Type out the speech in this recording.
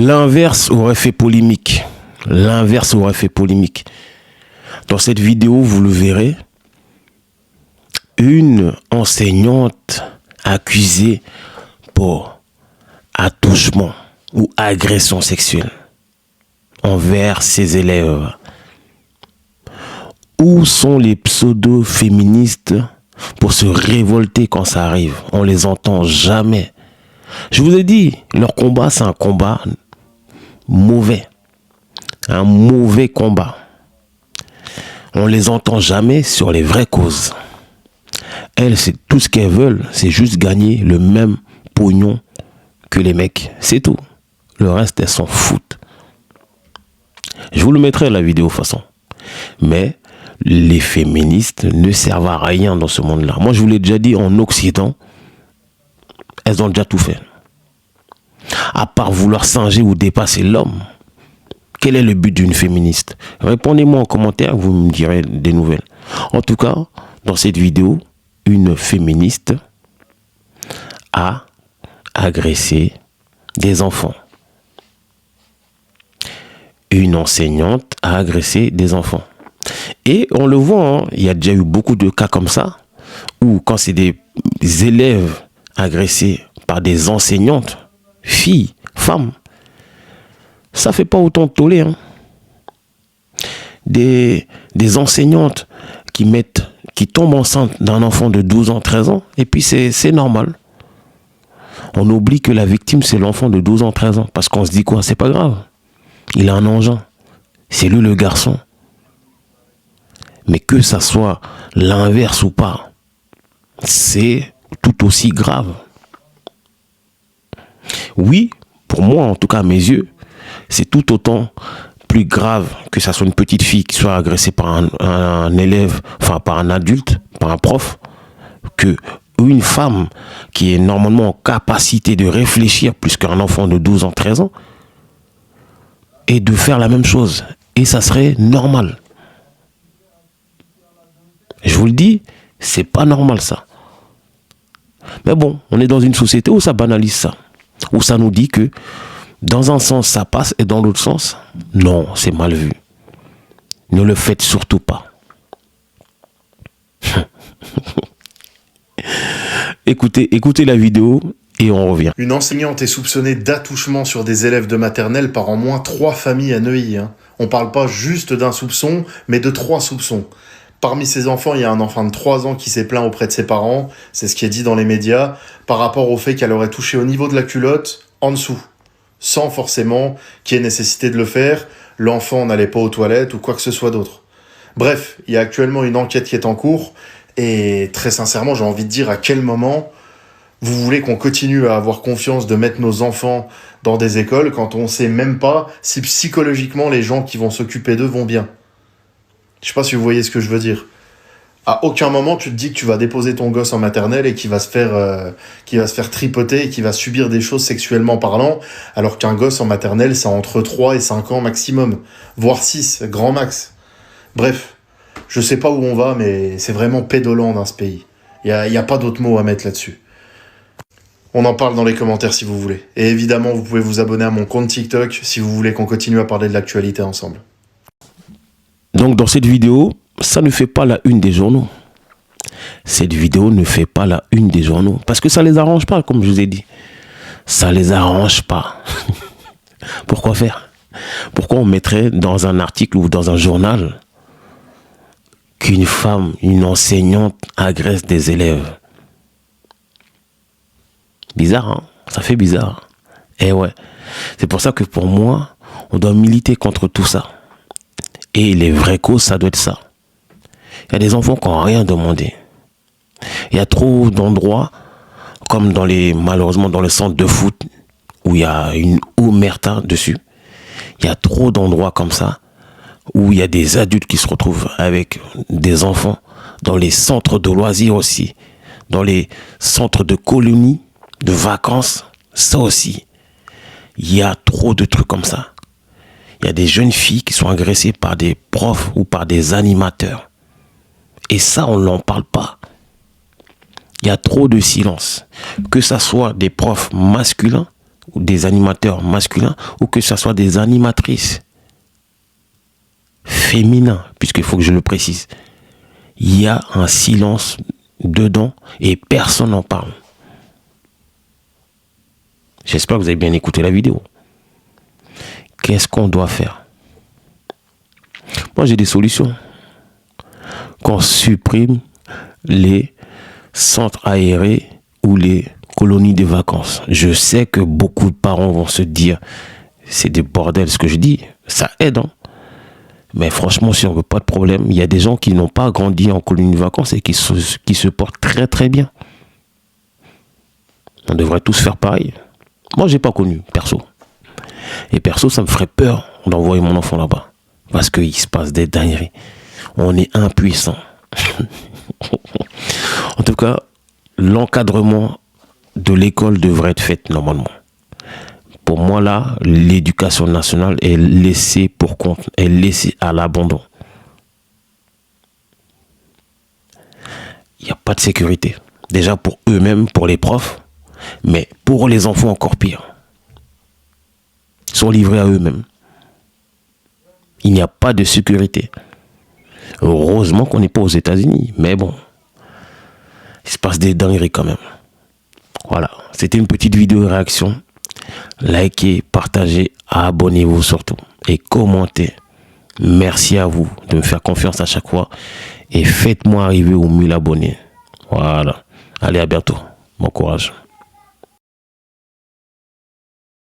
L'inverse aurait fait polémique. L'inverse aurait fait polémique. Dans cette vidéo, vous le verrez, une enseignante accusée pour attouchement ou agression sexuelle envers ses élèves. Où sont les pseudo-féministes pour se révolter quand ça arrive? On les entend jamais. Je vous ai dit, leur combat, c'est un combat mauvais. Un mauvais combat. On les entend jamais sur les vraies causes. Elles, c'est tout ce qu'elles veulent, c'est juste gagner le même pognon que les mecs. C'est tout. Le reste, elles s'en foutent. Je vous le mettrai la vidéo de toute façon. Mais les féministes ne servent à rien dans ce monde-là. Moi, je vous l'ai déjà dit, en Occident, elles ont déjà tout fait. À part vouloir singer ou dépasser l'homme. Quel est le but d'une féministe? Répondez-moi en commentaire, vous me direz des nouvelles. En tout cas, dans cette vidéo, une féministe a agressé des enfants. Une enseignante a agressé des enfants. Et on le voit, hein, il y a déjà eu beaucoup de cas comme ça, où quand c'est des élèves agressés par des enseignantes, filles, femmes, ça fait pas autant de tollé. Hein. Des enseignantes qui tombent enceintes d'un enfant de 12 ans, 13 ans, et puis c'est normal. On oublie que la victime, c'est l'enfant de 12 ans, 13 ans, parce qu'on se dit quoi? C'est pas grave. Il a un engin. C'est lui le garçon. Mais que ça soit l'inverse ou pas, c'est tout aussi grave. Oui, pour moi, en tout cas à mes yeux, c'est tout autant plus grave que ça soit une petite fille qui soit agressée par un élève, enfin par un adulte, par un prof, que une femme qui est normalement en capacité de réfléchir plus qu'un enfant de 12 ans, 13 ans, et de faire la même chose. Et ça serait normal. Je vous le dis, c'est pas normal ça. Mais bon, on est dans une société où ça banalise ça. Où ça nous dit que dans un sens ça passe et dans l'autre sens, non, c'est mal vu. Ne le faites surtout pas. Écoutez la vidéo et on revient. Une enseignante est soupçonnée d'attouchement sur des élèves de maternelle par en moins 3 familles à Neuilly. Hein. On parle pas juste d'un soupçon, mais de 3 soupçons. Parmi ces enfants, il y a un enfant de 3 ans qui s'est plaint auprès de ses parents, c'est ce qui est dit dans les médias, par rapport au fait qu'elle aurait touché au niveau de la culotte, en dessous. Sans forcément qu'il y ait nécessité de le faire, l'enfant n'allait pas aux toilettes ou quoi que ce soit d'autre. Bref, il y a actuellement une enquête qui est en cours, et très sincèrement, j'ai envie de dire à quel moment vous voulez qu'on continue à avoir confiance de mettre nos enfants dans des écoles quand on sait même pas si psychologiquement les gens qui vont s'occuper d'eux vont bien. Je sais pas si vous voyez ce que je veux dire. À aucun moment tu te dis que tu vas déposer ton gosse en maternelle et qu'il va se faire tripoter et qu'il va subir des choses sexuellement parlant, alors qu'un gosse en maternelle, c'est entre 3 et 5 ans maximum, voire 6, grand max. Bref, je sais pas où on va, mais c'est vraiment pédolant dans ce pays. Il y a pas d'autre mot à mettre là-dessus. On en parle dans les commentaires si vous voulez. Et évidemment, vous pouvez vous abonner à mon compte TikTok si vous voulez qu'on continue à parler de l'actualité ensemble. Donc dans cette vidéo, ça ne fait pas la une des journaux. Cette vidéo ne fait pas la une des journaux. Parce que ça les arrange pas, comme je vous ai dit. Ça les arrange pas. Pourquoi faire? Pourquoi on mettrait dans un article ou dans un journal qu'une femme, une enseignante agresse des élèves? Bizarre, hein? Ça fait bizarre. Eh ouais. C'est pour ça que pour moi, on doit militer contre tout ça. Et les vraies causes, ça doit être ça. Il y a des enfants qui n'ont rien demandé. Il y a trop d'endroits, comme malheureusement dans les centres de foot, où il y a une omerta dessus. Il y a trop d'endroits comme ça, où il y a des adultes qui se retrouvent avec des enfants, dans les centres de loisirs aussi, dans les centres de colonies, de vacances, ça aussi. Il y a trop de trucs comme ça. Il y a des jeunes filles qui sont agressées par des profs ou par des animateurs. Et ça, on n'en parle pas. Il y a trop de silence. Que ça soit des profs masculins ou des animateurs masculins, ou que ce soit des animatrices féminins, puisqu'il faut que je le précise, il y a un silence dedans et personne n'en parle. J'espère que vous avez bien écouté la vidéo. Qu'est-ce qu'on doit faire? Moi, j'ai des solutions. Qu'on supprime les centres aérés ou les colonies de vacances. Je sais que beaucoup de parents vont se dire, c'est des bordels ce que je dis, ça aide, hein. Mais franchement, si on veut pas de problème, il y a des gens qui n'ont pas grandi en colonie de vacances et qui se portent très très bien. On devrait tous faire pareil. Moi, j'ai pas connu, perso. Et perso, ça me ferait peur d'envoyer mon enfant là-bas. Parce qu'il se passe des dingueries. On est impuissant. En tout cas, l'encadrement de l'école devrait être fait normalement. Pour moi, là, l'éducation nationale est laissée pour compte, est laissée à l'abandon. Il n'y a pas de sécurité. Déjà pour eux-mêmes, pour les profs, mais pour les enfants encore pire. Ils sont livrés à eux-mêmes. Il n'y a pas de sécurité. Heureusement qu'on n'est pas aux États-Unis, mais bon, il se passe des dingueries quand même. Voilà, c'était une petite vidéo réaction. Likez, partagez, abonnez-vous surtout et commentez. Merci à vous de me faire confiance à chaque fois et faites-moi arriver aux 1000 abonnés. Voilà, allez, à bientôt. Bon courage.